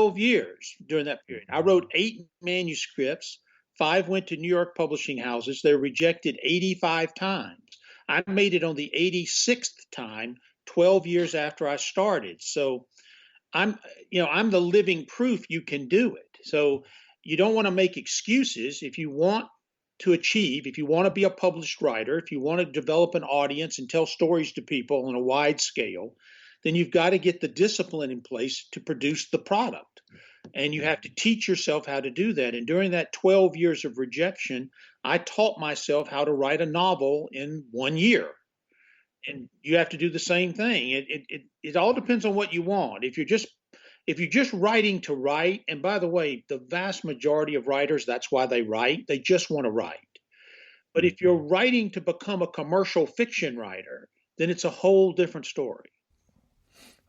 12 years during that period. I wrote 8 manuscripts. 5 went to New York publishing houses. They were rejected 85 times. I made it on the 86th time, 12 years after I started. So I'm the living proof you can do it. So you don't want to make excuses. If you want to achieve, if you want to be a published writer, if you want to develop an audience and tell stories to people on a wide scale, then you've got to get the discipline in place to produce the product. And you have to teach yourself how to do that. And during that 12 years of rejection, I taught myself how to write a novel in 1 year. And you have to do the same thing. It all depends on what you want. If you're just writing to write, and by the way, the vast majority of writers, that's why they write. They just want to write. But if you're writing to become a commercial fiction writer, then it's a whole different story.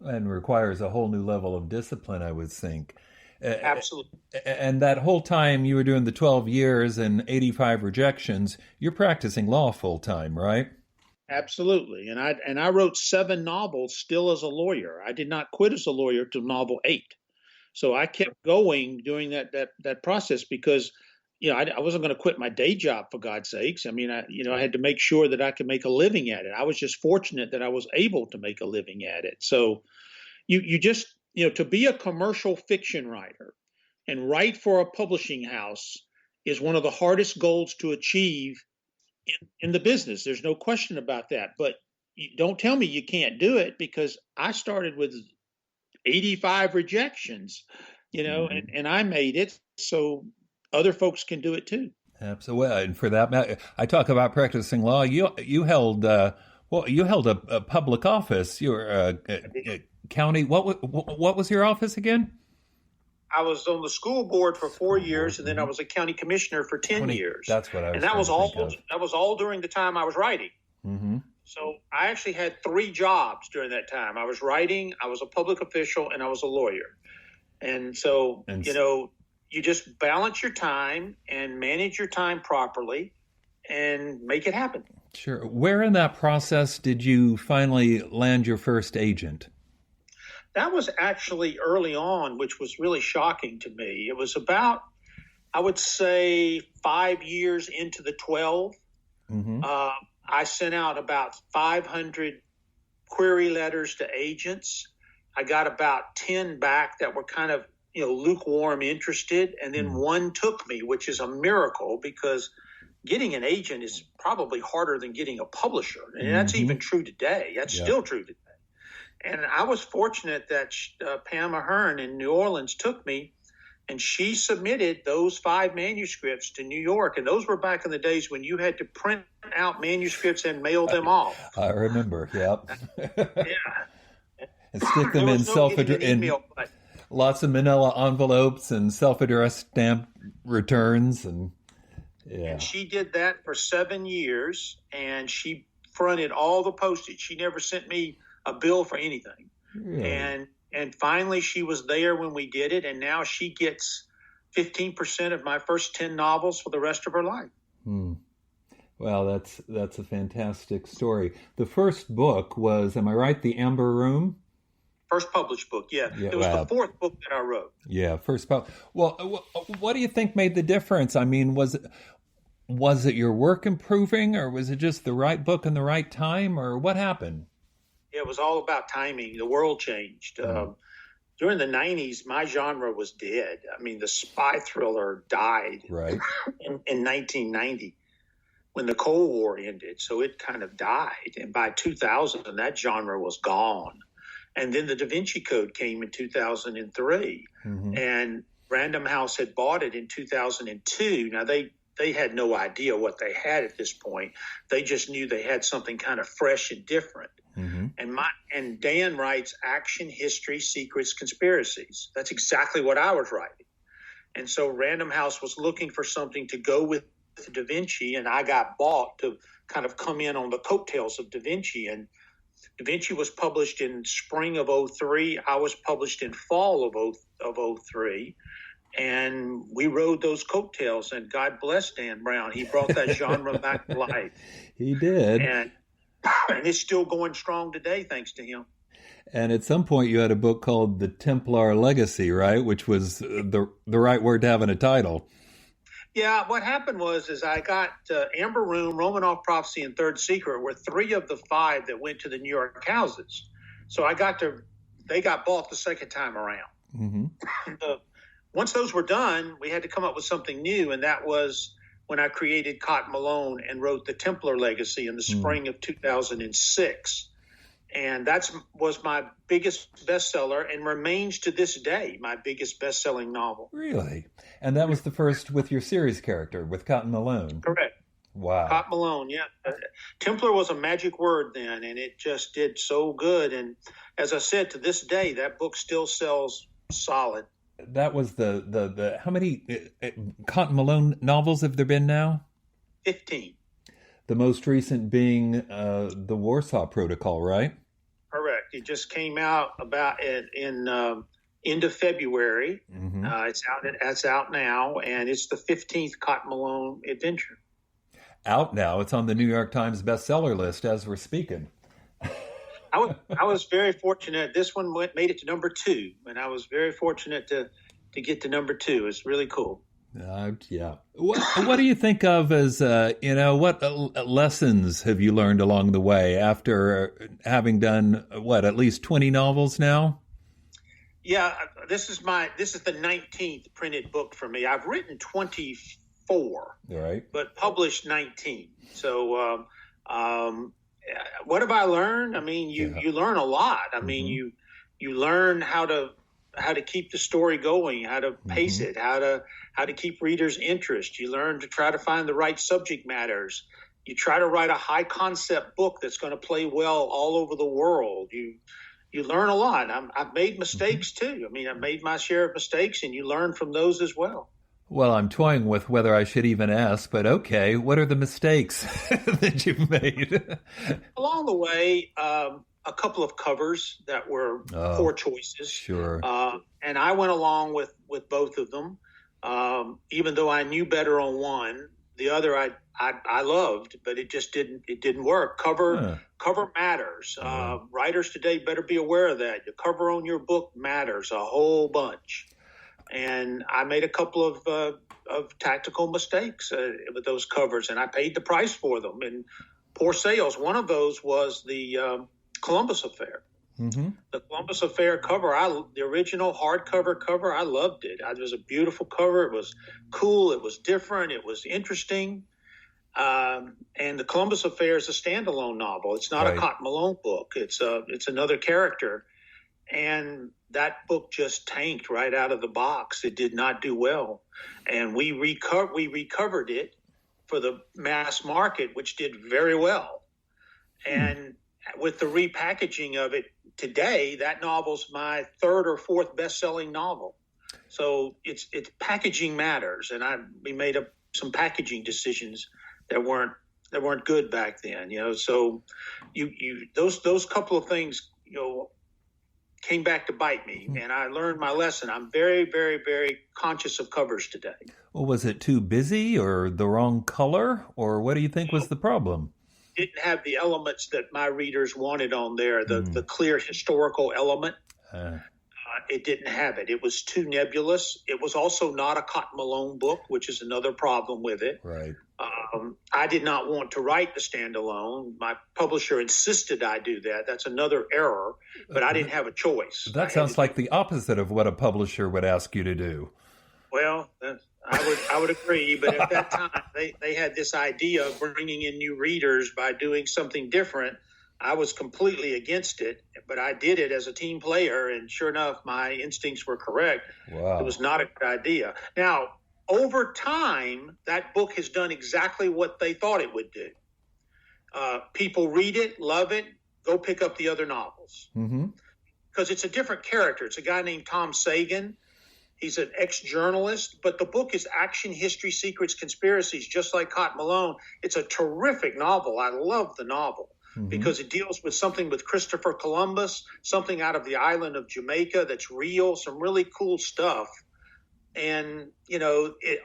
And requires a whole new level of discipline, I would think. Absolutely. And that whole time you were doing the 12 years and 85 rejections, you're practicing law full time, right? Absolutely. And I wrote 7 novels still as a lawyer. I did not quit as a lawyer till novel 8. So I kept going during that process because, I wasn't going to quit my day job, for God's sakes. I mean, I had to make sure that I could make a living at it. I was just fortunate that I was able to make a living at it. So you just, to be a commercial fiction writer and write for a publishing house is one of the hardest goals to achieve in the business. There's no question about that. But don't tell me you can't do it, because I started with 85 rejections, and I made it. So other folks can do it too. Absolutely. And for that matter, I talk about practicing law. You held a public office. You were a county. What was your office again? I was on the school board for 4 years, and then I was a county commissioner for 10 years. That's what I was. And that was all during the time I was writing. Mm-hmm. So I actually had 3 jobs during that time. I was writing, I was a public official, and I was a lawyer. And so, you just balance your time and manage your time properly and make it happen. Sure. Where in that process did you finally land your first agent? That was actually early on, which was really shocking to me. It was about, I would say, 5 years into the 12. Mm-hmm. I sent out about 500 query letters to agents. I got about 10 back that were kind of, lukewarm interested. And then one took me, which is a miracle, because getting an agent is probably harder than getting a publisher. And that's even true today. That's still true today. And I was fortunate that Pam Ahern in New Orleans took me, and she submitted those 5 manuscripts to New York. And those were back in the days when you had to print out manuscripts and mail them off. I remember, yep. Yeah. And stick them in lots of manila envelopes and self-addressed stamp returns. And she did that for 7 years, and she fronted all the postage. She never sent me a bill for anything. Really? And finally she was there when we did it, and now she gets 15% of my first 10 novels for the rest of her life. Well, that's a fantastic story. The first book was, am I right, The Amber Room? First published book, yeah. It was the 4th book that I wrote. Yeah, Well, what do you think made the difference? I mean, was it your work improving, or was it just the right book in the right time, or what happened? It was all about timing. The world changed. During the 90s, my genre was dead. I mean, the spy thriller died in 1990 when the Cold War ended. So it kind of died. And by 2000, that genre was gone. And then the Da Vinci Code came in 2003. Mm-hmm. And Random House had bought it in 2002. Now, they had no idea what they had at this point. They just knew they had something kind of fresh and different. Mm-hmm. And Dan writes action, history, secrets, conspiracies. That's exactly what I was writing. And so Random House was looking for something to go with Da Vinci, and I got bought to kind of come in on the coattails of Da Vinci. And Da Vinci was published in spring of 2003. I was published in fall of 2003. And we rode those coattails, and God bless Dan Brown. He brought that genre back to life. He did. And it's still going strong today, thanks to him. And at some point, you had a book called The Templar Legacy, right? Which was the right word to have in a title. Yeah, what happened was I got Amber Room, Romanoff Prophecy, and Third Secret were 3 of the 5 that went to the New York houses. So they got bought the second time around. Mm-hmm. Once those were done, we had to come up with something new, and that was when I created Cotton Malone and wrote The Templar Legacy in the spring of 2006. And that was my biggest bestseller and remains to this day my biggest best-selling novel. Really? And that was the first with your series character, with Cotton Malone? Correct. Wow. Cotton Malone, yeah. Templar was a magic word then, and it just did so good. And as I said, to this day, that book still sells solid. That was the how many Cotton Malone novels have there been now? 15. The most recent being the Warsaw Protocol, right? Correct. It just came out about in end of February. Mm-hmm. It's out now, and it's the 15th Cotton Malone adventure. Out now. It's on the New York Times-bestseller list as we're speaking. I was very fortunate. This one made it to number 2, and I was very fortunate to get to number 2. It's really cool. Yeah. What do you think of as, what lessons have you learned along the way after having done, at least 20 novels now? Yeah, this is the 19th printed book for me. I've written 24, right, but published 19. So what have I learned? I mean, you learn a lot. I mean, you learn how to keep the story going, how to pace it, how to keep readers' interest. You learn to try to find the right subject matters. You try to write a high concept book that's going to play well all over the world. You learn a lot. I've made mistakes too. I mean, I've made my share of mistakes, and you learn from those as well. Well, I'm toying with whether I should even ask, but okay, what are the mistakes that you've made? Along the way, a couple of covers that were poor choices. Sure. And I went along with both of them, even though I knew better on one. The other I loved, but it just didn't work. Cover matters. Writers today better be aware of that. The cover on your book matters a whole bunch. And I made a couple of tactical mistakes with those covers, and I paid the price for them. And poor sales. One of those was the Columbus Affair. Mm-hmm. The Columbus Affair cover, the original hardcover cover, I loved it. It was a beautiful cover. It was cool. It was different. It was interesting. And the Columbus Affair is a standalone novel. It's not a Cotton Malone book. It's another character. And that book just tanked right out of the box. It did not do well. And we recovered it for the mass market, which did very well. And with the repackaging of it today, that novel's my 3rd or 4th best-selling novel. So it's packaging matters, and we made some packaging decisions that weren't good back then. So those couple of things came back to bite me, and I learned my lesson. I'm very, very, very conscious of covers today. Well, was it too busy or the wrong color, or what do you think was the problem? Didn't have the elements that my readers wanted on there, the clear historical element. It didn't have it. It was too nebulous. It was also not a Cotton Malone book, which is another problem with it. Right. I did not want to write the standalone. My publisher insisted I do that. That's another error, but I didn't have a choice. That sounds like the opposite of what a publisher would ask you to do. Well, I would agree, but at that time they had this idea of bringing in new readers by doing something different. I was completely against it, but I did it as a team player, and sure enough, my instincts were correct. Wow. It was not a good idea. Now, over time, that book has done exactly what they thought it would do. People read it, love it, go pick up the other novels. Because it's a different character. It's a guy named Tom Sagan. He's an ex-journalist, but the book is action, history, secrets, conspiracies, just like Cotton Malone. It's a terrific novel. I love the novel because it deals with something with Christopher Columbus, something out of the island of Jamaica that's real, some really cool stuff. And,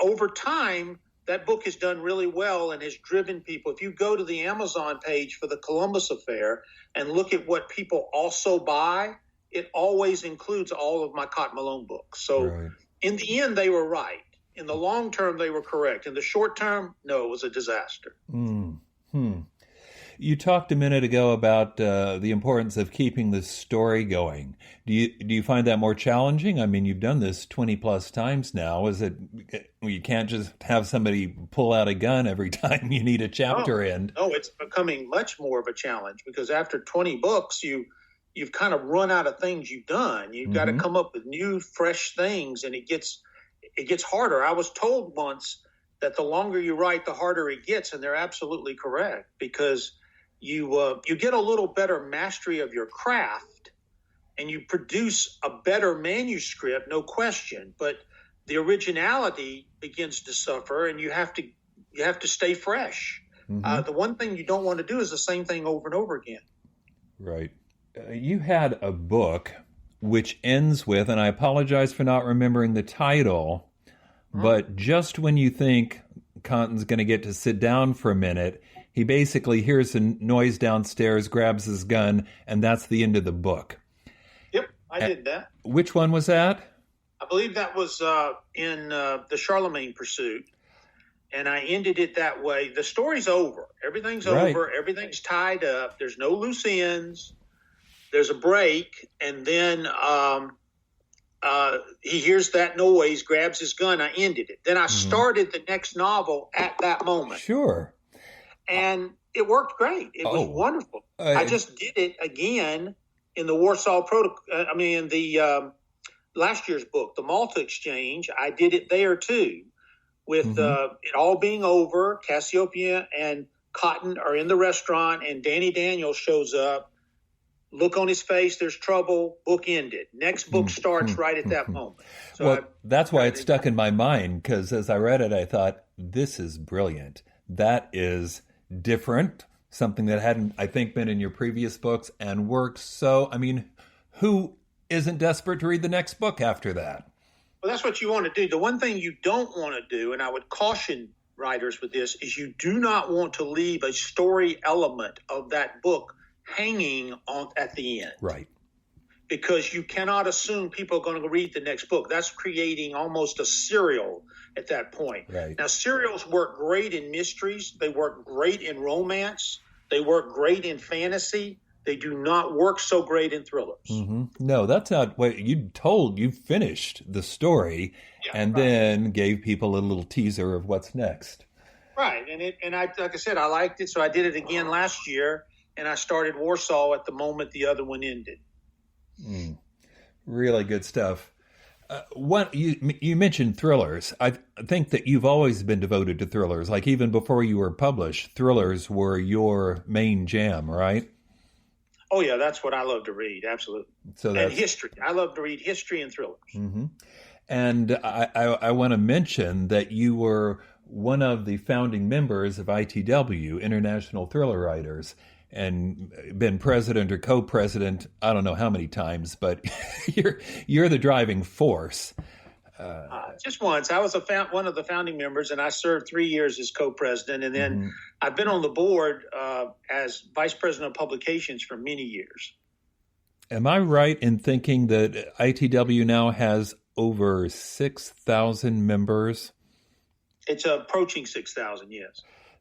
over time, that book has done really well and has driven people. If you go to the Amazon page for the Columbus Affair and look at what people also buy, it always includes all of my Cotton Malone books. So in the end, they were right. In the long term, they were correct. In the short term, no, it was a disaster. You talked a minute ago about the importance of keeping the story going. Do you find that more challenging? I mean, you've done this 20 plus times now. Is it, you can't just have somebody pull out a gun every time you need a chapter end? No, it's becoming much more of a challenge because after 20 books, you've kind of run out of things you've done. You've got to come up with new, fresh things, and it gets harder. I was told once that the longer you write, the harder it gets, and they're absolutely correct because you get a little better mastery of your craft, and you produce a better manuscript, no question. But the originality begins to suffer, and you have to stay fresh. The one thing you don't want to do is the same thing over and over again. Right. You had a book which ends with, and I apologize for not remembering the title, but just when you think Cotton's going to get to sit down for a minute, he basically hears a noise downstairs, grabs his gun, and that's the end of the book. Yep, I did that. Which one was that? I believe that was in the Charlemagne Pursuit, and I ended it that way. The story's over. Everything's over. Everything's tied up. There's no loose ends. There's a break, and then he hears that noise, grabs his gun. I ended it. Then I started the next novel at that moment. Sure. And it worked great. It was wonderful. I just did it again in the Warsaw Protocol. In the last year's book, the Malta Exchange. I did it there too, with it all being over. Cassiopeia and Cotton are in the restaurant, and Danny Daniels shows up. Look on his face, there's trouble, book ended. Next book starts right at that moment. So that's why it stuck in my mind, because as I read it, I thought, this is brilliant. That is different, something that hadn't, I think, been in your previous books and worked so, who isn't desperate to read the next book after that? Well, that's what you want to do. The one thing you don't want to do, and I would caution writers with this, is you do not want to leave a story element of that book hanging on at the end. Right. Because you cannot assume people are going to read the next book. That's creating almost a serial at that point. Right. Now, serials work great in mysteries. They work great in romance. They work great in fantasy. They do not work so great in thrillers. No, that's not what you told. You finished the story and then gave people a little teaser of what's next. Right. And I, like I said, I liked it. So I did it again last year. And I started Warsaw at the moment the other one ended. Really good stuff. You mentioned thrillers. I think that you've always been devoted to thrillers. Like even before you were published, thrillers were your main jam, right? Oh, yeah, that's what I love to read. Absolutely. And history. I love to read history and thrillers. And I want to mention that you were one of the founding members of ITW, International Thriller Writers, and been president or co-president, I don't know how many times, but you're the driving force. Just once. I was one of the founding members, and I served 3 years as co-president, and then I've been on the board as vice president of publications for many years. Am I right in thinking that ITW now has over 6,000 members? It's approaching 6,000, yes.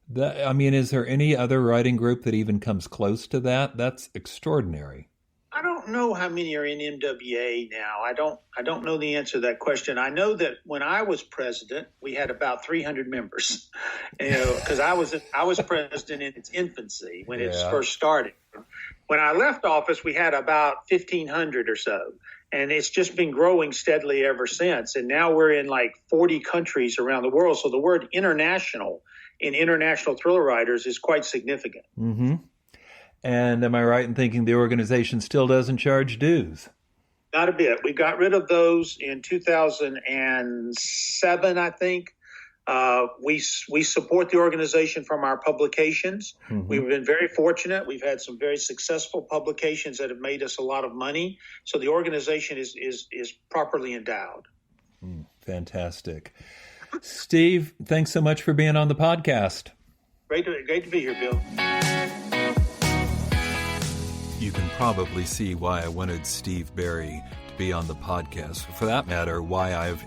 Is there any other writing group that even comes close to that? That's extraordinary. I don't know how many are in MWA now. I don't know the answer to that question. I know that when I was president, we had about 300 members. Because I was president in its infancy when it first started. When I left office, we had about 1,500 or so. And it's just been growing steadily ever since. And now we're in like 40 countries around the world. So the word international in international thriller writers is quite significant. And am I right in thinking the organization still doesn't charge dues? Not a bit. We got rid of those in 2007, I think. We support the organization from our publications. We've been very fortunate. We've had some very successful publications that have made us a lot of money. So the organization is properly endowed. Fantastic. Steve, thanks so much for being on the podcast. Great to be here, Bill. You can probably see why I wanted Steve Berry to be on the podcast. For that matter, why I've